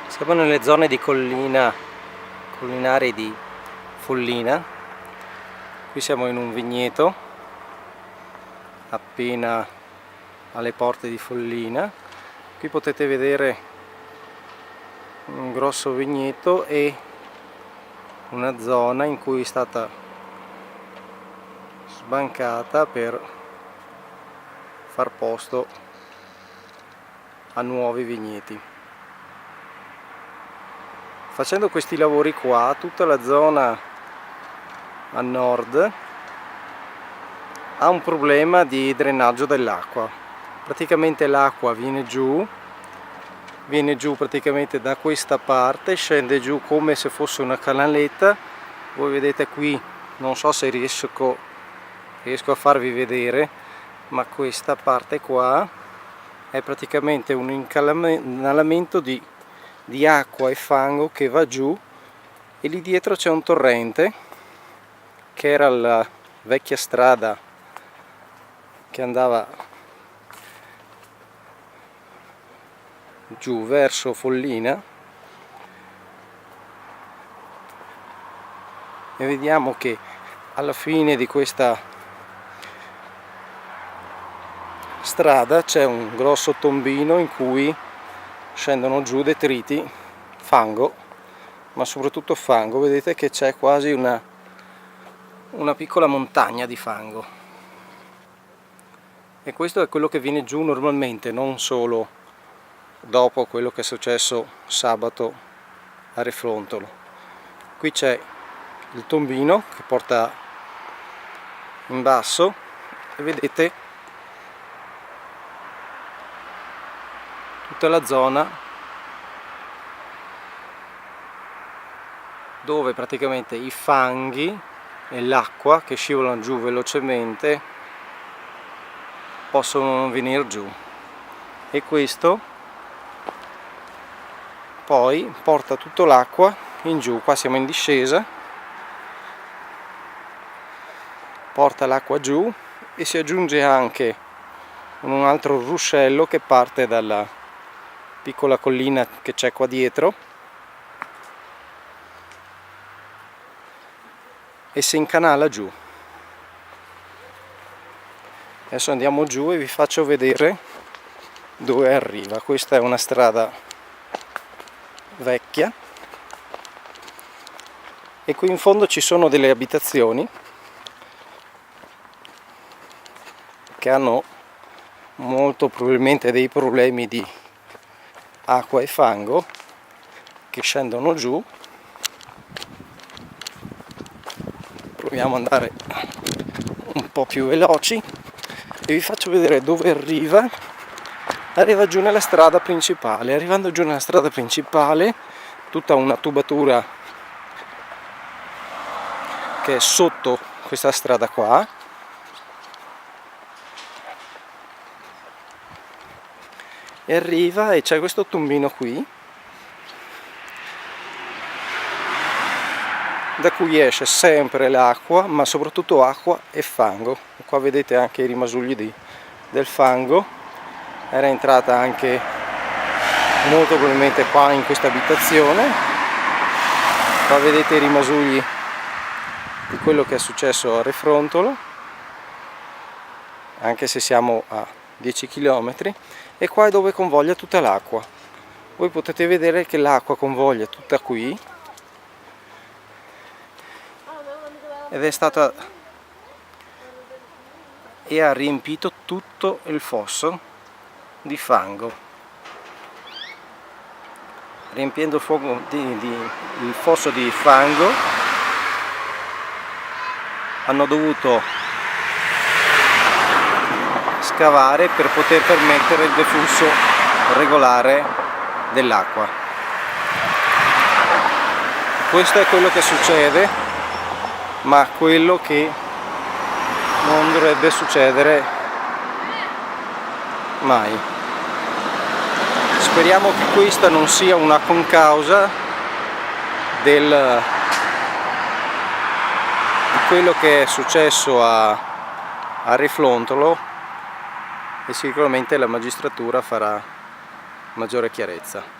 Siamo nelle zone di collinari di Follina. Qui siamo in un vigneto appena alle porte di Follina. Qui potete vedere un grosso vigneto e una zona in cui è stata sbancata per far posto a nuovi vigneti. Facendo questi lavori qua, tutta la zona a nord ha un problema di drenaggio dell'acqua. Praticamente l'acqua viene giù praticamente da questa parte, scende giù come se fosse una canaletta. Voi vedete qui, non so se riesco a farvi vedere, ma questa parte qua è praticamente un incanalamento di acqua e fango che va giù, e lì dietro c'è un torrente che era la vecchia strada che andava giù verso Follina, e vediamo che alla fine di questa strada c'è un grosso tombino in cui scendono giù detriti, fango, ma soprattutto fango. Vedete che c'è quasi una piccola montagna di fango, e questo è quello che viene giù normalmente, non solo dopo quello che è successo sabato a Refrontolo. Qui c'è il tombino che porta in basso e vedete tutta la zona dove praticamente i fanghi e l'acqua che scivolano giù velocemente possono venire giù, e questo poi porta tutta l'acqua in giù. Qua siamo in discesa, porta l'acqua giù e si aggiunge anche un altro ruscello che parte dalla piccola collina che c'è qua dietro e si incanala giù. Adesso andiamo giù e vi faccio vedere dove arriva. Questa è una strada vecchia e qui in fondo ci sono delle abitazioni che hanno molto probabilmente dei problemi di acqua e fango che scendono giù. Proviamo ad andare un po' più veloci e vi faccio vedere dove arriva. Arriva giù nella strada principale. Arrivando giù nella strada principale, tutta una tubatura che è sotto questa strada qua, e arriva e c'è questo tombino qui da cui esce sempre l'acqua, ma soprattutto acqua e fango. Qua vedete anche i rimasugli del fango. Era entrata anche molto probabilmente qua in questa abitazione. Qua vedete i rimasugli di quello che è successo a Refrontolo, anche se siamo a 10 km, e qua è dove convoglia tutta l'acqua. Voi potete vedere che l'acqua convoglia tutta qui ed è stata e ha riempito tutto il fosso di fango. Riempiendo il fosso di fango hanno dovuto scavare per poter permettere il deflusso regolare dell'acqua. Questo è quello che succede, ma quello che non dovrebbe succedere mai. Speriamo che questa non sia una concausa di quello che è successo a Refrontolo, e sicuramente la magistratura farà maggiore chiarezza.